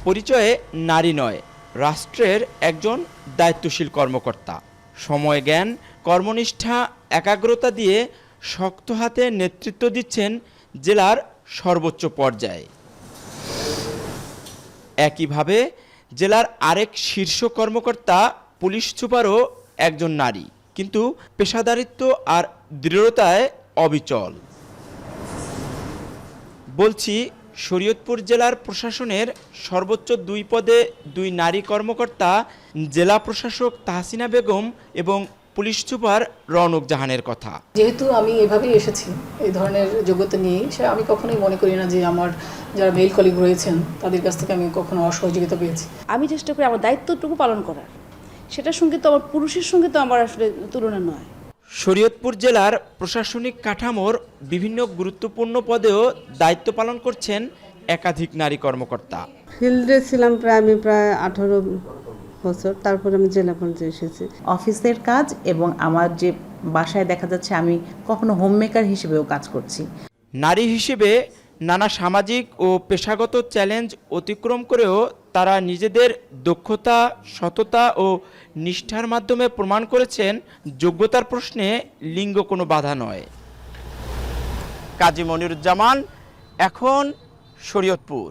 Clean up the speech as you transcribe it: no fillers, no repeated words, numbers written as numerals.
পরিচয়ে নারী নয়, রাষ্ট্রের একজন দায়িত্বশীল কর্মকর্তা। সময় জ্ঞান, কর্মনিষ্ঠা, একাগ্রতা দিয়ে শক্ত হাতে নেতৃত্ব দিচ্ছেন জেলার সর্বোচ্চ পর্যায়ে। একইভাবে জেলার আরেক শীর্ষ কর্মকর্তা পুলিশ সুপারও একজন নারী, কিন্তু পেশাদারিত্ব আর দৃঢ়তায় অবিচল। বলছি, শরীয়তপুর জেলার প্রশাসনের সর্বোচ্চ 2 পদে 2 নারী কর্মকর্তা, জেলা প্রশাসক তাহসিনা বেগম এবং পুলিশ সুপার রৌনক জাহানের কথা। যেহেতু আমি এভাবেই এসেছি, এই ধরনের যোগ্যতা নিয়ে, আমি কখনোই মনে করি না যে আমার যারা মেল কলিগ রয়েছেন তাদের কাছ থেকে আমি কখনো অসহযোগিতা পেয়েছি। আমি চেষ্টা করি আমার দায়িত্বটুকু পালন করার, সেটার সঙ্গে তো আমার পুরুষের সঙ্গে তো আমার আসলে তুলনা নয়। শরীয়তপুর জেলার প্রশাসনিক কাঠামোর বিভিন্ন গুরুত্বপূর্ণ পদেও দায়িত্ব পালন করছেন একাধিক নারী কর্মকর্তা। ফিল্ডে ছিলাম আমি প্রায় 18 বছর, তারপর আমি জেলা পর্যায়ে এসেছি। অফিসের কাজ এবং আমার যে বাসায় দেখা যাচ্ছে আমি কখনো হোমমেকার হিসেবেও কাজ করছি। নারী হিসেবে নানা সামাজিক ও পেশাগত চ্যালেঞ্জ অতিক্রম করেও তারা নিজেদের দক্ষতা, সততা ও নিষ্ঠার মাধ্যমে প্রমাণ করেছেন যোগ্যতার প্রশ্নে লিঙ্গ কোনো বাধা নয়। কাজী মনিরুজ্জামান, এখন শরীয়তপুর।